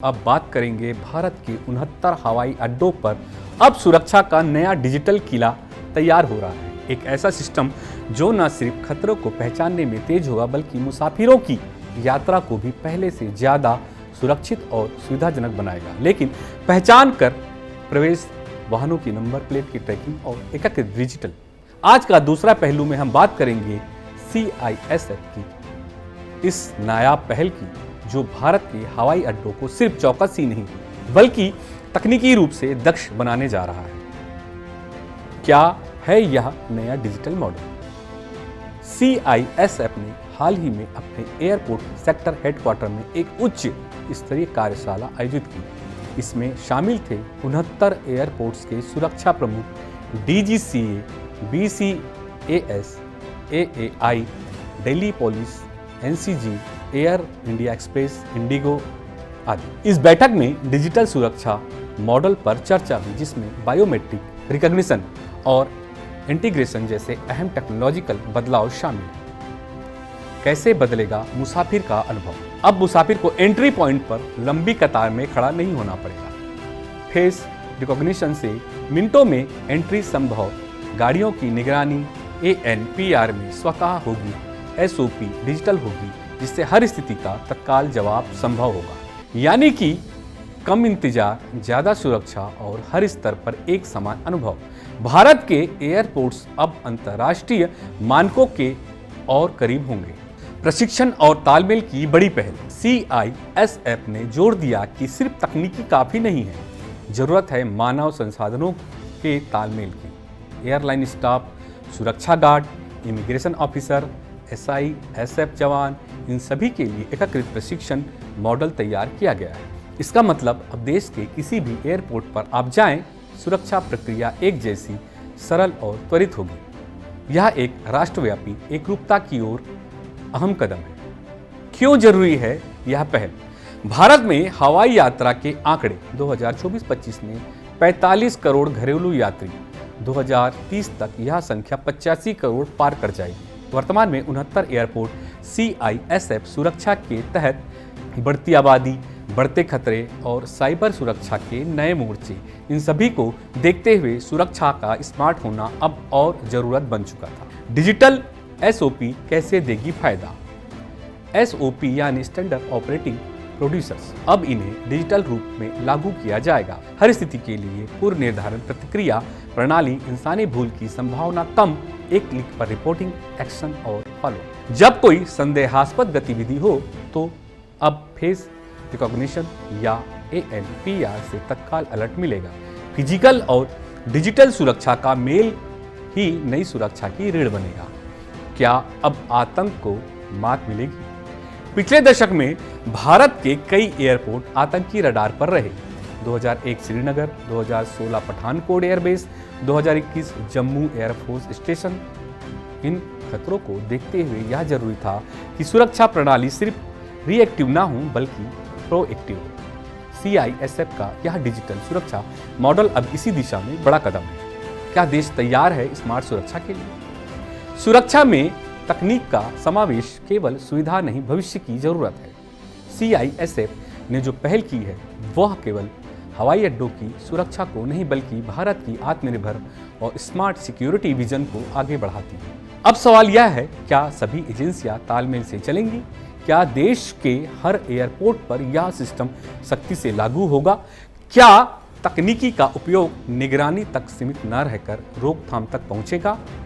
अब बात करेंगे भारत के 69 हवाई अड्डों पर अब सुरक्षा का नया डिजिटल किला तैयार हो रहा है। एक ऐसा सिस्टम जो न सिर्फ खतरों को पहचानने में तेज होगा बल्कि मुसाफिरों की यात्रा को भी पहले से ज़्यादा सुरक्षित और सुविधाजनक बनाएगा। लेकिन पहचान कर प्रवेश, वाहनों की नंबर प्लेट की ट्रैकिंग और एकीकृत डिजिटल। आज का दूसरा पहलू में हम बात करेंगे CISF की इस नायाब पहल की, जो भारत के हवाई अड्डों को सिर्फ चौकस ही नहीं बल्कि तकनीकी रूप से दक्ष बनाने जा रहा है। क्या है यह नया डिजिटल मॉडल? CISF ने हाल ही में अपने एयरपोर्ट सेक्टर हेडक्वार्टर में एक उच्च स्तरीय कार्यशाला आयोजित की। इसमें शामिल थे 69 एयरपोर्ट्स के सुरक्षा प्रमुख, DGCA, BCAS, AAI, Delhi police, NCG, air India express, Indigo आदि। इस बैठक में डिजिटल सुरक्षा मॉडल पर चर्चा हुई, जिसमें बायोमेट्रिक रिकॉग्निशन और इंटीग्रेशन जैसे अहम टेक्नोलॉजिकल बदलाव शामिल हैं। कैसे बदलेगा मुसाफिर का अनुभव? अब मुसाफिर को एंट्री पॉइंट पर लंबी कतार में खड़ा नहीं होना पड़ेगा। फेस रिकॉग्निशन से मिनटों में एंट्री संभव। गाड़ियों की निगरानी ANPR में स्वतः होगी। SOP डिजिटल होगी, जिससे हर स्थिति का तत्काल जवाब संभव होगा। यानी कि कम इंतजार, ज़्यादा सुरक्षा और हर स्तर पर एक समान अनुभव। भारत के एयरपोर्ट्स अब अंतर्राष्ट्रीय मानकों के और करीब होंगे। प्रशिक्षण और तालमेल की बड़ी पहल। CISF ने जोर दिया कि सिर्फ तकनीकी काफ़ी नहीं है, ज़रूरत है मानव संसाधनों के तालमेल की। एयरलाइन स्टाफ, सुरक्षा गार्ड, इमिग्रेशन ऑफिसर, SISF जवान, इन सभी के लिए एकीकृत प्रशिक्षण मॉडल तैयार किया गया है। इसका मतलब अब देश के किसी भी एयरपोर्ट पर आप जाएं, सुरक्षा प्रक्रिया एक जैसी सरल और त्वरित होगी। यह एक राष्ट्रव्यापी एकरूपता की ओर अहम कदम है। क्यों जरूरी है यह पहल? भारत में हवाई यात्रा के आंकड़े 2024-25 में 45 करोड़ घरेलू यात्री, 2030 तक यह संख्या 85 करोड़ पार कर जाएगी। वर्तमान में 69 एयरपोर्ट CISF सुरक्षा के तहत बढ़ती आबादी, बढ़ते खतरे और साइबर सुरक्षा के नए मोर्चे, इन सभी को देखते हुए सुरक्षा का स्मार्ट होना अब और ज़रूरत बन चुका था। डिजिटल SOP कैसे देगी फायदा? SOP यानी स्टैंडर्ड ऑपरेटिंग प्रोड्यूसर्स, अब इन्हें डिजिटल रूप में लागू किया जाएगा। हर स्थिति के लिए पूर्व निर्धारण प्रतिक्रिया प्रणाली, इंसानी भूल की संभावना कम, एक क्लिक पर रिपोर्टिंग, एक्शन और फॉलो। जब कोई संदेहास्पद गतिविधि हो तो अब फेस रिकॉग्निशन या ANPR से तत्काल अलर्ट मिलेगा। फिजिकल और डिजिटल सुरक्षा का मेल ही नई सुरक्षा की रीढ़ बनेगा। क्या अब आतंक को मात मिलेगी? पिछले दशक में भारत के कई एयरपोर्ट आतंकी रडार पर रहे। 2001 Srinagar, 2016 Pathankot airbase, 2021 Jammu air force station. इन खतरों को देखते हुए यह जरूरी था कि सुरक्षा प्रणाली सिर्फ रिएक्टिव ना हो बल्कि प्रोएक्टिव हो। CISF का यह डिजिटल सुरक्षा मॉडल अब इसी दिशा में बड़ा कदम है। क्या देश तैयार है स्मार्ट सुरक्षा के लिए? सुरक्षा में तकनीक का समावेश केवल सुविधा नहीं, भविष्य की जरूरत है। CISF ने जो पहल की है वह केवल हवाई अड्डों की सुरक्षा को नहीं बल्कि भारत की आत्मनिर्भर और स्मार्ट सिक्योरिटी विजन को आगे बढ़ाती है। अब सवाल यह है, क्या सभी एजेंसियां तालमेल से चलेंगी? क्या देश के हर एयरपोर्ट पर यह सिस्टम सख्ती से लागू होगा? क्या तकनीकी का उपयोग निगरानी तक सीमित न रहकर रोकथाम तक पहुंचेगा?